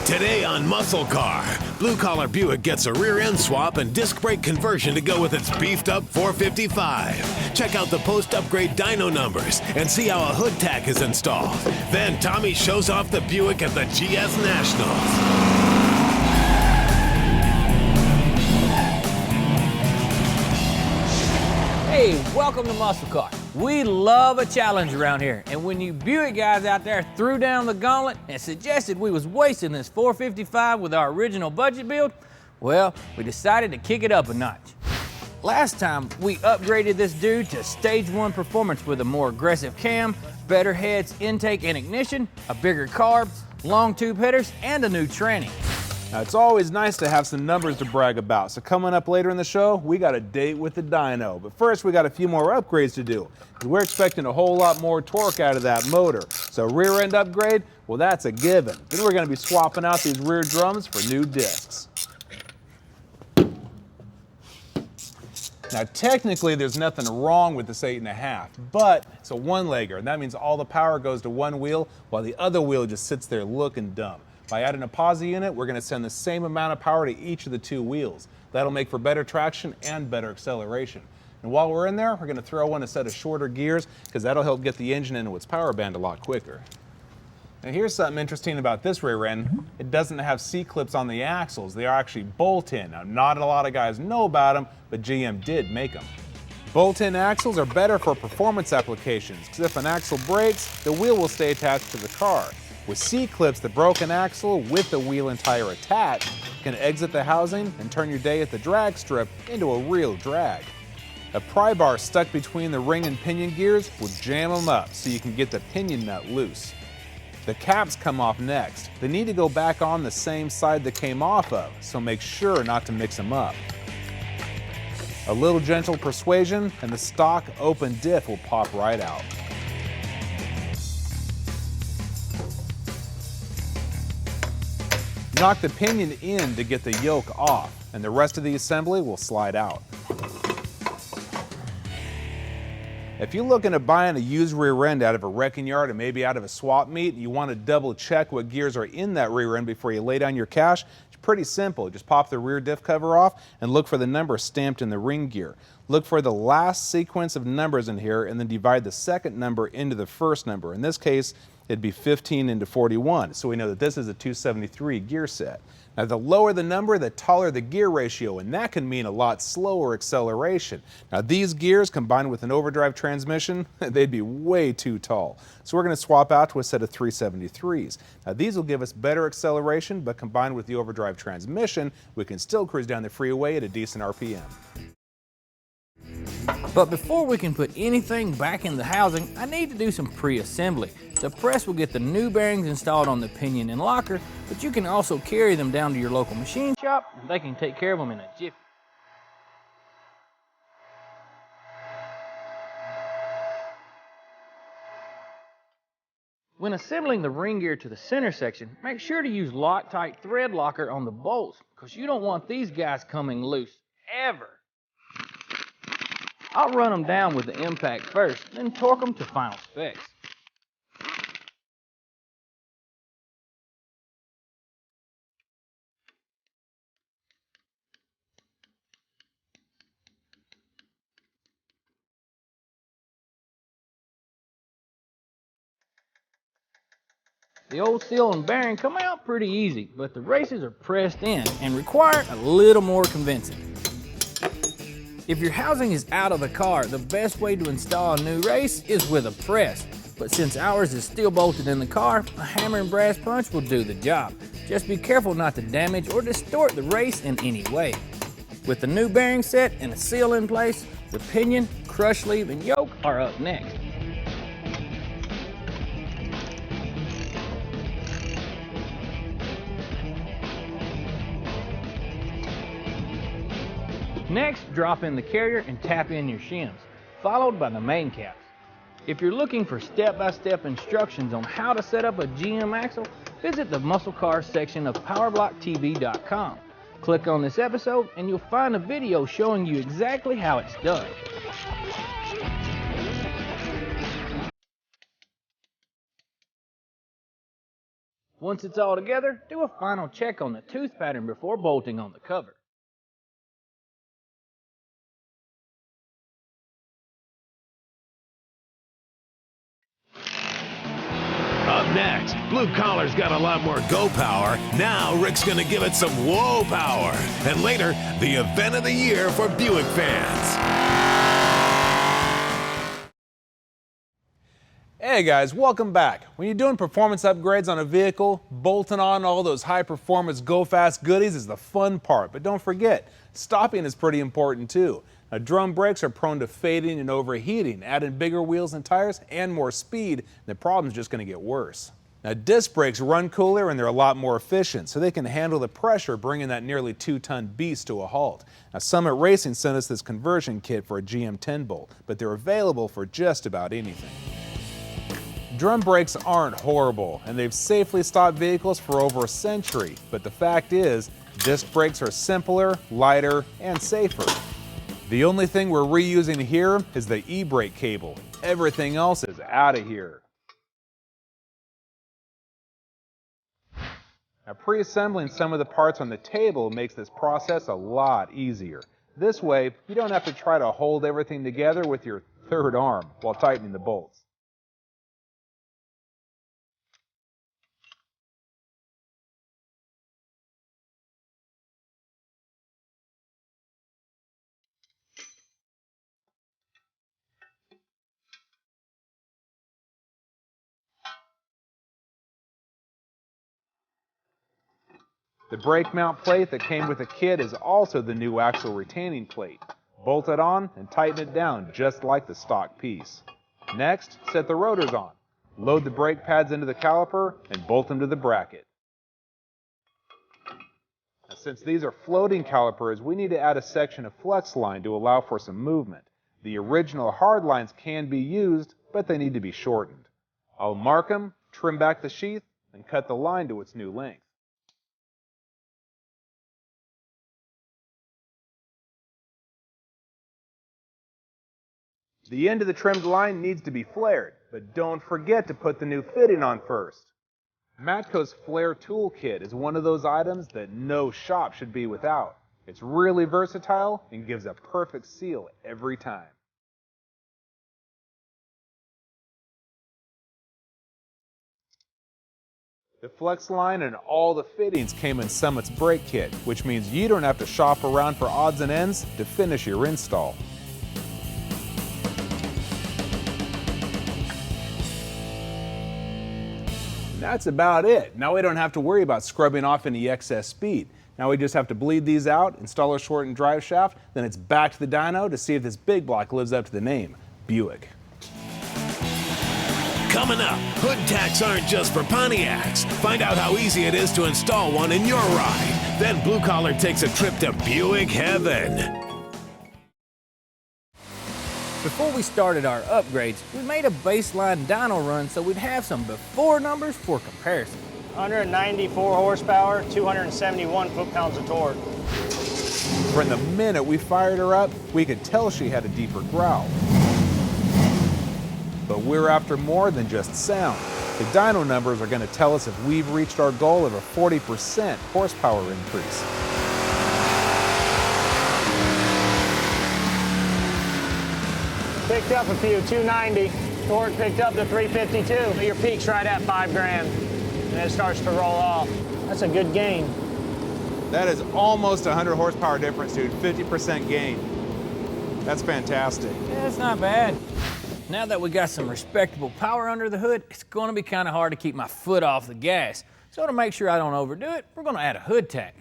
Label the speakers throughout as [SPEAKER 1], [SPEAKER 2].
[SPEAKER 1] Today on MuscleCar, blue-collar Buick gets a rear-end swap and disc brake conversion to go with its beefed-up 455. Check out the post-upgrade dyno numbers and see how a hood tach is installed. Then Tommy shows off the Buick at the GS Nationals.
[SPEAKER 2] Hey, welcome to MuscleCar. We love a challenge around here, and when you Buick guys out there threw down the gauntlet and suggested we was wasting this 455 with our original budget build, well, we decided to kick it up a notch. Last time, we upgraded this dude to stage 1 performance with a more aggressive cam, better heads, intake and ignition, a bigger carb, long tube headers, and a new tranny.
[SPEAKER 3] Now, it's always nice to have some numbers to brag about, so coming up later in the show, we got a date with the dyno. But first, we got a few more upgrades to do. We're expecting a whole lot more torque out of that motor. So rear end upgrade, well, that's a given. Then we're going to be swapping out these rear drums for new discs. Now, technically, there's nothing wrong with this 8.5, but it's a one-legger, and that means all the power goes to one wheel while the other wheel just sits there looking dumb. By adding a posi unit, we're going to send the same amount of power to each of the two wheels. That'll make for better traction and better acceleration. And while we're in there, we're going to throw in a set of shorter gears because that'll help get the engine into its power band a lot quicker. Now here's something interesting about this rear end. It doesn't have C-clips on the axles. They are actually bolt-in. Now, not a lot of guys know about them, but GM did make them. Bolt-in axles are better for performance applications because if an axle breaks, the wheel will stay attached to the car. With C-clips, the broken axle with the wheel and tire attached can exit the housing and turn your day at the drag strip into a real drag. A pry bar stuck between the ring and pinion gears will jam them up so you can get the pinion nut loose. The caps come off next. They need to go back on the same side they came off of, so make sure not to mix them up. A little gentle persuasion and the stock open diff will pop right out. Knock the pinion in to get the yoke off, and the rest of the assembly will slide out. If you're looking at buying a used rear end out of a wrecking yard or maybe out of a swap meet, and you want to double check what gears are in that rear end before you lay down your cash, it's pretty simple. Just pop the rear diff cover off and look for the number stamped in the ring gear. Look for the last sequence of numbers in here and then divide the second number into the first number. In this case, it'd be 15 into 41, so we know that this is a 273 gear set. Now, the lower the number, the taller the gear ratio, and that can mean a lot slower acceleration. Now, these gears combined with an overdrive transmission, they'd be way too tall. So we're going to swap out to a set of 373s. Now, these will give us better acceleration, but combined with the overdrive transmission, we can still cruise down the freeway at a decent RPM.
[SPEAKER 2] But before we can put anything back in the housing, I need to do some pre-assembly. The press will get the new bearings installed on the pinion and locker, but you can also carry them down to your local machine shop and they can take care of them in a jiffy. When assembling the ring gear to the center section, make sure to use Loctite thread locker on the bolts because you don't want these guys coming loose ever. I'll run them down with the impact first, then torque them to final specs. The old seal and bearing come out pretty easy, but the races are pressed in and require a little more convincing. If your housing is out of the car, the best way to install a new race is with a press. But since ours is still bolted in the car, a hammer and brass punch will do the job. Just be careful not to damage or distort the race in any way. With the new bearing set and a seal in place, the pinion, crush sleeve, and yoke are up next. Next, drop in the carrier and tap in your shims, followed by the main caps. If you're looking for step-by-step instructions on how to set up a GM axle, visit the MuscleCar section of PowerBlockTV.com. Click on this episode and you'll find a video showing you exactly how it's done. Once it's all together, do a final check on the tooth pattern before bolting on the cover.
[SPEAKER 1] Up next, Blue Collar's got a lot more go power. Now Rick's gonna give it some whoa power. And later, the event of the year for Buick fans.
[SPEAKER 3] Hey guys, welcome back. When you're doing performance upgrades on a vehicle, bolting on all those high-performance go-fast goodies is the fun part. But don't forget, stopping is pretty important too. Now, drum brakes are prone to fading and overheating. Add in bigger wheels and tires and more speed, and the problem's just going to get worse. Now, disc brakes run cooler and they're a lot more efficient, so they can handle the pressure, bringing that nearly 2-ton beast to a halt. Now, Summit Racing sent us this conversion kit for a GM 10-bolt, but they're available for just about anything. Drum brakes aren't horrible, and they've safely stopped vehicles for over a century. But the fact is, disc brakes are simpler, lighter, and safer. The only thing we're reusing here is the e-brake cable. Everything else is out of here. Now, pre-assembling some of the parts on the table makes this process a lot easier. This way, you don't have to try to hold everything together with your third arm while tightening the bolts. The brake mount plate that came with the kit is also the new axle retaining plate. Bolt it on and tighten it down just like the stock piece. Next, set the rotors on. Load the brake pads into the caliper and bolt them to the bracket. Now, since these are floating calipers, we need to add a section of flex line to allow for some movement. The original hard lines can be used, but they need to be shortened. I'll mark them, trim back the sheath, and cut the line to its new length. The end of the trimmed line needs to be flared, but don't forget to put the new fitting on first. Matco's Flare Toolkit is one of those items that no shop should be without. It's really versatile and gives a perfect seal every time. The flex line and all the fittings came in Summit's brake kit, which means you don't have to shop around for odds and ends to finish your install. That's about it. Now we don't have to worry about scrubbing off any excess speed. Now we just have to bleed these out, install a shortened drive shaft, then it's back to the dyno to see if this big block lives up to the name, Buick.
[SPEAKER 1] Coming up, hood tachs aren't just for Pontiacs. Find out how easy it is to install one in your ride. Then Blue Collar takes a trip to Buick heaven.
[SPEAKER 2] Before we started our upgrades, we made a baseline dyno run so we'd have some before numbers for comparison.
[SPEAKER 4] 194 horsepower, 271 foot-pounds of torque.
[SPEAKER 3] From the minute we fired her up, we could tell she had a deeper growl. But we're after more than just sound. The dyno numbers are going to tell us if we've reached our goal of a 40% horsepower increase.
[SPEAKER 4] Picked up a few, 290. Torque picked up to 352. Your peak's right at 5 grand, and it starts to roll off. That's a good gain.
[SPEAKER 3] That is almost 100 horsepower difference, dude. 50% gain. That's fantastic.
[SPEAKER 2] Yeah, it's not bad. Now that we got some respectable power under the hood, it's going to be kind of hard to keep my foot off the gas. So to make sure I don't overdo it, we're going to add a hood tach.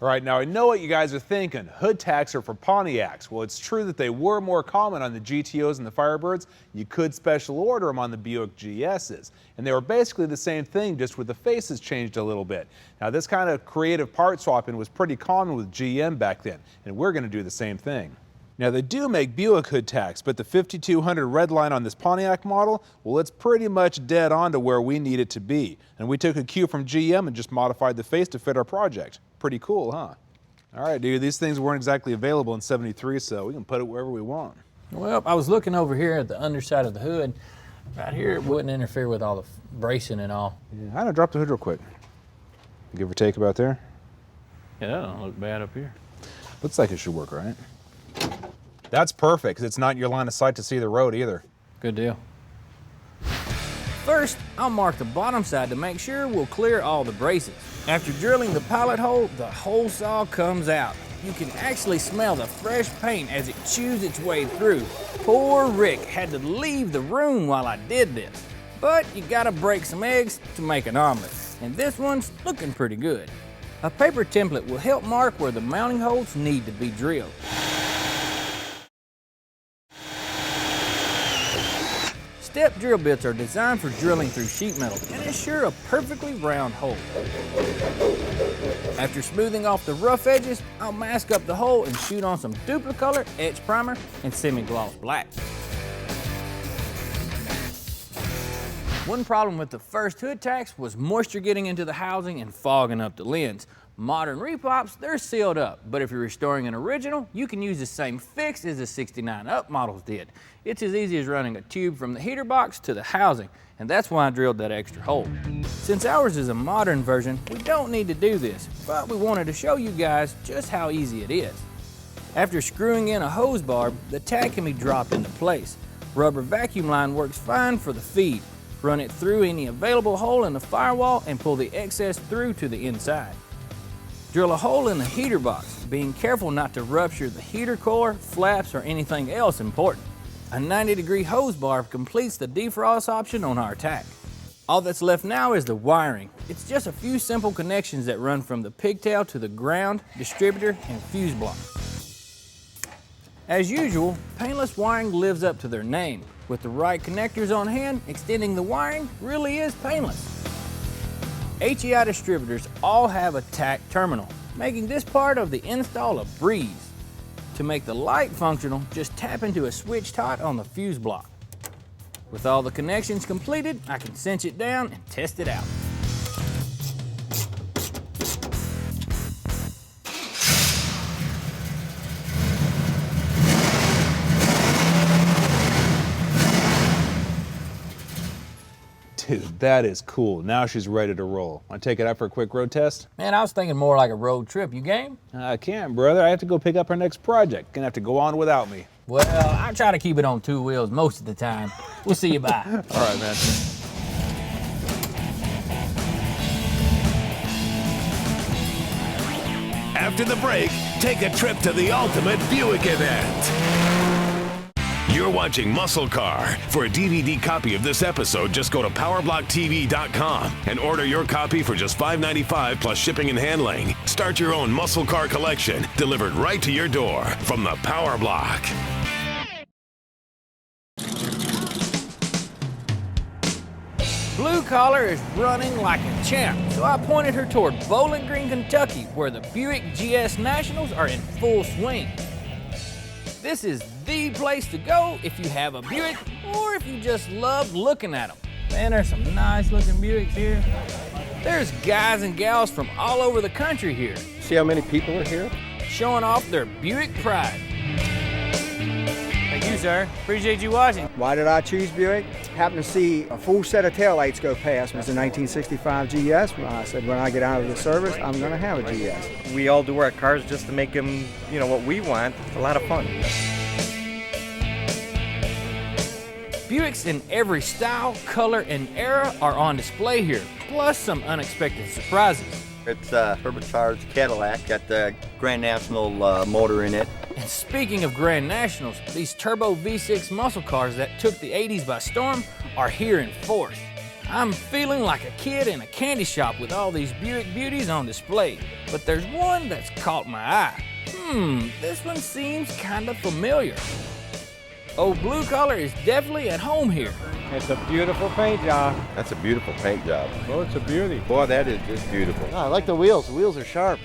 [SPEAKER 3] All right, now I know what you guys are thinking. Hood tachs are for Pontiacs. Well, it's true that they were more common on the GTOs and the Firebirds. You could special order them on the Buick GSs. And they were basically the same thing, just with the faces changed a little bit. Now, this kind of creative part swapping was pretty common with GM back then, and we're going to do the same thing. Now, they do make Buick hood tachs, but the 5200 red line on this Pontiac model, well, it's pretty much dead on to where we need it to be. And we took a cue from GM and just modified the face to fit our project. Pretty cool, huh? All right, dude, these things weren't exactly available in '73, so we can put it wherever we want.
[SPEAKER 2] Well, I was looking over here at the underside of the hood. Right here, it wouldn't interfere with all the bracing and all.
[SPEAKER 3] Yeah, I know, drop the hood real quick. Give or take about there.
[SPEAKER 2] Yeah, that don't look bad up here.
[SPEAKER 3] Looks like it should work, right? That's perfect, because it's not in your line of sight to see the road either.
[SPEAKER 2] Good deal. First, I'll mark the bottom side to make sure we'll clear all the braces. After drilling the pilot hole, the hole saw comes out. You can actually smell the fresh paint as it chews its way through. Poor Rick had to leave the room while I did this. But you gotta break some eggs to make an omelet. And this one's looking pretty good. A paper template will help mark where the mounting holes need to be drilled. Step drill bits are designed for drilling through sheet metal and ensure a perfectly round hole. After smoothing off the rough edges, I'll mask up the hole and shoot on some Duplicolor etch primer and semi-gloss black. One problem with the first hood tacks was moisture getting into the housing and fogging up the lens. Modern repops, they're sealed up, but if you're restoring an original, you can use the same fix as the 69 Up models did. It's as easy as running a tube from the heater box to the housing, and that's why I drilled that extra hole. Since ours is a modern version, we don't need to do this, but we wanted to show you guys just how easy it is. After screwing in a hose barb, the tack can be dropped into place. Rubber vacuum line works fine for the feed. Run it through any available hole in the firewall and pull the excess through to the inside. Drill a hole in the heater box, being careful not to rupture the heater core, flaps, or anything else important. A 90-degree hose barb completes the defrost option on our tack. All that's left now is the wiring. It's just a few simple connections that run from the pigtail to the ground, distributor, and fuse block. As usual, paintless wiring lives up to their name. With the right connectors on hand, extending the wiring really is painless. HEI distributors all have a tach terminal, making this part of the install a breeze. To make the light functional, just tap into a switch tot on the fuse block. With all the connections completed, I can cinch it down and test it out.
[SPEAKER 3] Dude, that is cool. Now she's ready to roll. Want to take it out for a quick road test?
[SPEAKER 2] Man, I was thinking more like a road trip. You game?
[SPEAKER 3] I can't, brother. I have to go pick up our next project. Gonna have to go on without me.
[SPEAKER 2] Well, I try to keep it on 2 wheels most of the time. We'll see you bye.
[SPEAKER 3] All right, man.
[SPEAKER 1] After the break, take a trip to the ultimate Buick event. You're watching MuscleCar. For a DVD copy of this episode, just go to PowerBlockTV.com and order your copy for just $5.95 plus shipping and handling. Start your own MuscleCar collection, delivered right to your door from the PowerBlock.
[SPEAKER 2] Blue Collar is running like a champ, so I pointed her toward Bowling Green, Kentucky, where the Buick GS Nationals are in full swing. This is the place to go if you have a Buick or if you just love looking at them. Man, there's some nice looking Buicks here. There's guys and gals from all over the country here.
[SPEAKER 5] See how many people are here?
[SPEAKER 2] Showing off their Buick pride. Thank you, sir. Appreciate you watching.
[SPEAKER 5] Why did I choose Buick? Happened to see a full set of taillights go past. It was a 1965 GS. I said, when I get out of the service, I'm going to have a GS.
[SPEAKER 6] We all do our cars just to make them, you know, what we want. It's a lot of fun.
[SPEAKER 2] Buicks in every style, color, and era are on display here, plus some unexpected surprises.
[SPEAKER 7] It's a turbocharged Cadillac, got the Grand National motor in it.
[SPEAKER 2] And speaking of Grand Nationals, these turbo V6 muscle cars that took the 80s by storm are here in force. I'm feeling like a kid in a candy shop with all these Buick beauties on display, but there's one that's caught my eye. This one seems kind of familiar. Old Blue Collar is definitely at home here.
[SPEAKER 8] It's a beautiful paint job.
[SPEAKER 7] That's a beautiful paint job.
[SPEAKER 8] Oh, it's a beauty.
[SPEAKER 7] Boy, that is just beautiful.
[SPEAKER 5] I like the wheels. The wheels are sharp.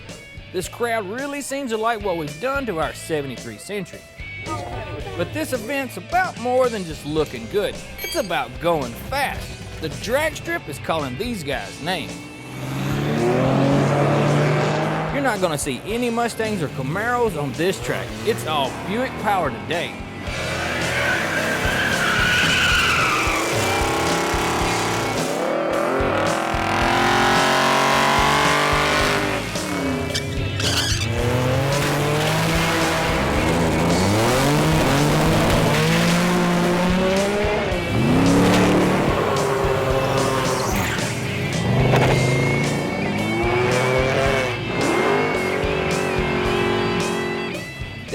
[SPEAKER 2] This crowd really seems to like what we've done to our 73 Century. But this event's about more than just looking good. It's about going fast. The drag strip is calling these guys names. You're not gonna see any Mustangs or Camaros on this track. It's all Buick power today.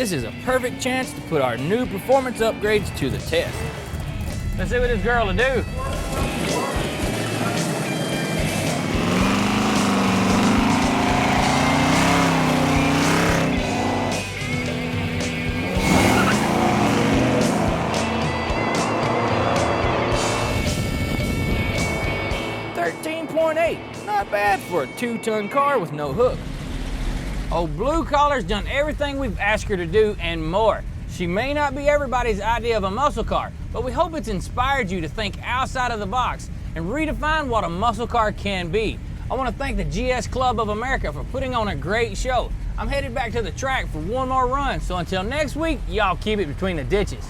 [SPEAKER 2] this is a perfect chance to put our new performance upgrades to the test.
[SPEAKER 4] Let's see what this girl will do.
[SPEAKER 2] Not bad for a 2-ton car with no hook. Old Blue Collar's done everything we've asked her to do and more. She may not be everybody's idea of a muscle car, but we hope it's inspired you to think outside of the box and redefine what a muscle car can be. I want to thank the GS Club of America for putting on a great show. I'm headed back to the track for one more run, so until next week, y'all keep it between the ditches.